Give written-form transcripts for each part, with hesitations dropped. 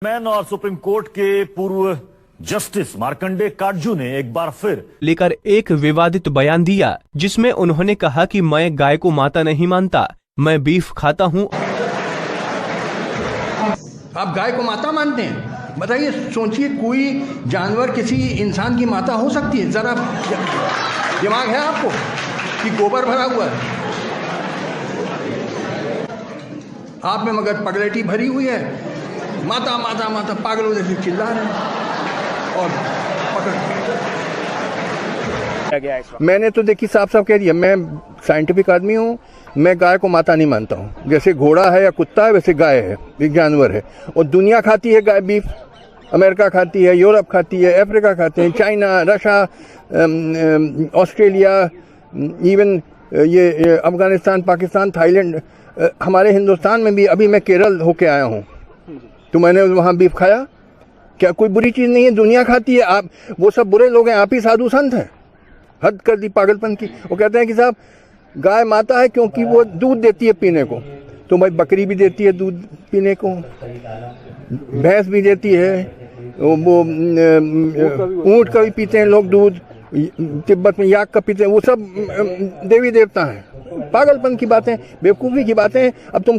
Man और supreme court के पूर्व जस्टिस मार्कंडे काटजू ने एक बार फिर लेकर एक विवादित बयान दिया, जिसमें उन्होंने कहा कि मैं गाय को माता नहीं मानता, मैं बीफ खाता हूं। आप गाय को माता मानते हैं? बताइए, सोचिए, कोई जानवर किसी इंसान की माता हो सकती है? जरा दिमाग है आपको कि गोबर भरा हुआ है आप में, मगर पगलेटी भरी हुई है। माता माता माता पागलों जैसे चिल्ला रहे हैं और पकड़। मैंने तो देखिए साफ साफ कह दिया, मैं साइंटिफिक आदमी हूँ, मैं गाय को माता नहीं मानता हूँ। जैसे घोड़ा है या कुत्ता है वैसे गाय है, एक जानवर है। और दुनिया खाती है गाय बीफ, अमेरिका खाती है, यूरोप खाती है, अफ्रीका खाते हैं, चाइना, रशिया, ऑस्ट्रेलिया, इवन ये अफगानिस्तान, पाकिस्तान, थाईलैंड, हमारे हिंदुस्तान में भी। अभी मैं केरल होके आया हूँ तो मैंने वहाँ बीफ खाया। क्या कोई बुरी चीज़ नहीं है? दुनिया खाती है। आप वो सब बुरे लोग हैं, आप ही साधु संत हैं। हद कर दी पागलपन की। वो कहते हैं कि साहब गाय माता है क्योंकि वो दूध देती है पीने को। तो भाई बकरी भी देती है दूध पीने को, भैंस भी देती है, वो ऊँट का भी पीते हैं लोग दूध, तिब्बत में याक का पीते हैं, वो सब देवी देवता हैं। पागलपन की बातें, बेवकूफ़ी की बातें। अब तुम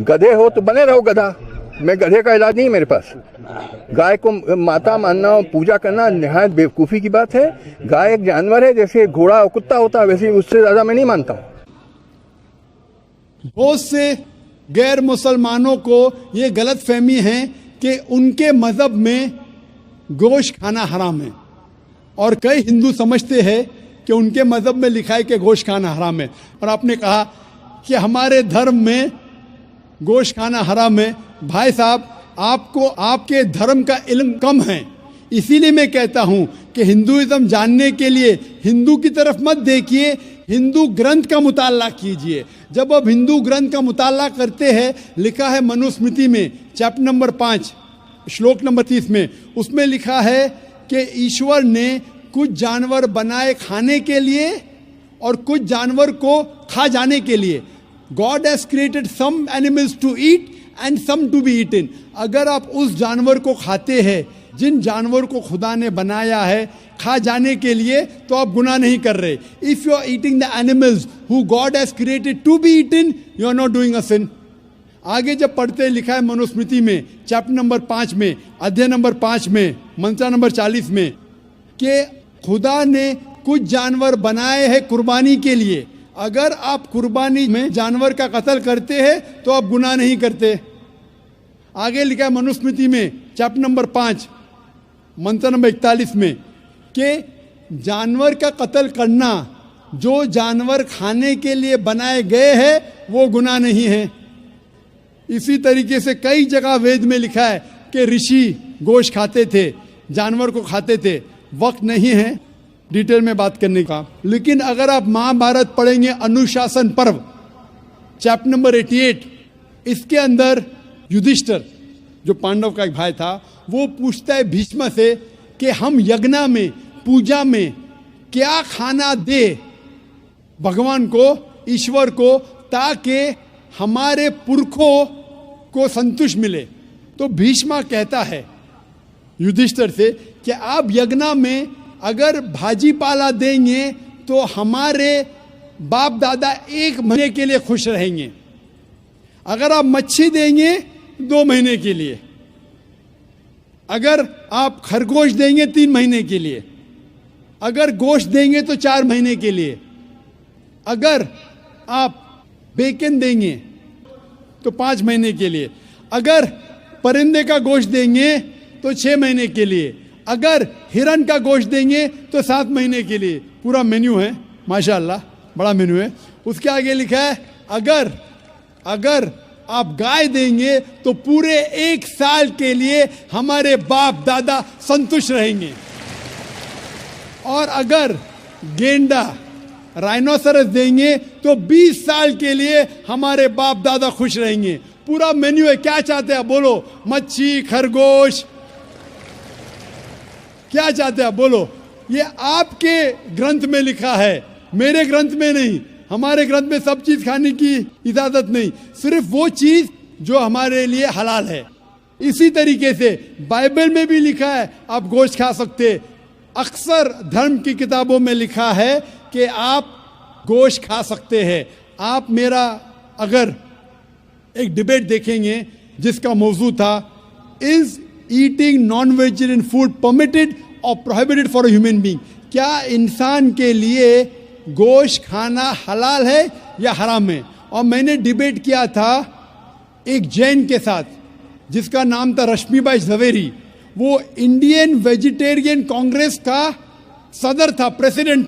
गधे हो तो बने रहो गधा। मैं गधे का इलाज नहीं मेरे पास। गाय को माता मानना और पूजा करना निहायत बेवकूफ़ी की बात है। गाय एक जानवर है, जैसे घोड़ा और कुत्ता होता है वैसे, उससे ज़्यादा मैं नहीं मानता हूँ। बहुत से गैर मुसलमानों को ये गलत फहमी है कि उनके मज़हब में गोश्त खाना हराम है, और कई हिंदू समझते हैं कि उनके मज़हब में लिखा है कि गोश्त खाना हराम है। और आपने कहा कि हमारे धर्म में गोश्त खाना हराम है। भाई साहब, आपको आपके धर्म का इल्म कम है, इसीलिए मैं कहता हूं कि हिंदुइज्म जानने के लिए हिंदू की तरफ मत देखिए, हिंदू ग्रंथ का मुताला कीजिए। जब आप हिंदू ग्रंथ का मुताला करते हैं, लिखा है मनुस्मृति में चैप्टर नंबर 5 श्लोक नंबर 30 में, उसमें लिखा है कि ईश्वर ने कुछ जानवर बनाए खाने के लिए और कुछ जानवर को खा जाने के लिए। God has created some animals to eat and some to be eaten. अगर आप उस जानवर को खाते हैं जिन जानवर को खुदा ने बनाया है खा जाने के लिए, तो आप गुनाह नहीं कर रहे। If you are eating the animals who God has created to be eaten, you are not doing a sin. आगे जब पढ़ते लिखा है मनुस्मृति में चैप्टर नंबर 5 में, अध्याय नंबर 5 में, मंत्र नंबर 40 में, कि खुदा ने कुछ जानवर बनाए हैं कुर्बानी के लिए। अगर आप कुर्बानी में जानवर का कत्ल करते हैं तो आप गुनाह नहीं करते। आगे लिखा है मनुस्मृति में चैप्टर नंबर 5 मंत्र नंबर 41 में कि जानवर का कत्ल करना, जो जानवर खाने के लिए बनाए गए हैं वो गुनाह नहीं है। इसी तरीके से कई जगह वेद में लिखा है कि ऋषि गोश्त खाते थे, जानवर को खाते थे। वक्त नहीं है डिटेल में बात करने का, लेकिन अगर आप महाभारत पढ़ेंगे अनुशासन पर्व चैप्टर नंबर 88, इसके अंदर युधिष्ठिर जो पांडव का एक भाई था, वो पूछता है भीष्म से कि हम यज्ञ में, पूजा में क्या खाना दे भगवान को, ईश्वर को, ताकि हमारे पुरखों को संतुष्ट मिले। तो भीष्म कहता है युधिष्ठिर से कि आप यज्ञ में अगर भाजी पाला देंगे तो हमारे बाप दादा 1 महीने के लिए खुश रहेंगे। अगर आप मच्छी देंगे 2 महीने के लिए, अगर आप खरगोश देंगे 3 महीने के लिए, अगर गोश्त देंगे तो 4 महीने के लिए, अगर आप बेकन देंगे तो 5 महीने के लिए, अगर परिंदे का गोश्त देंगे तो 6 महीने के लिए, अगर हिरन का गोश्त देंगे तो 7 महीने के लिए। पूरा मेन्यू है, माशाअल्लाह बड़ा मेन्यू है। उसके आगे लिखा है अगर आप गाय देंगे तो पूरे 1 साल के लिए हमारे बाप दादा संतुष्ट रहेंगे, और अगर गेंडा राइनोसरस देंगे तो 20 साल के लिए हमारे बाप दादा खुश रहेंगे। पूरा मेन्यू है। क्या चाहते हैं बोलो? मच्छी, खरगोश, क्या चाहते हैं बोलो? ये आपके ग्रंथ में लिखा है, मेरे ग्रंथ में नहीं। हमारे ग्रंथ में सब चीज खाने की इजाजत नहीं, सिर्फ वो चीज जो हमारे लिए हलाल है। इसी तरीके से बाइबल में भी लिखा है आप गोश्त खा सकते। अक्सर धर्म की किताबों में लिखा है कि आप गोश्त खा सकते हैं। आप मेरा अगर एक डिबेट देखेंगे जिसका मौजू था is eating non vegetarian food permitted और prohibited for a human being, क्या इंसान के लिए गोश्त खाना हलाल है या हराम है। और मैंने डिबेट किया था एक जैन के साथ जिसका नाम था रश्मिबाई झवेरी। वो इंडियन वेजिटेरियन कांग्रेस का सदर था, प्रेसिडेंट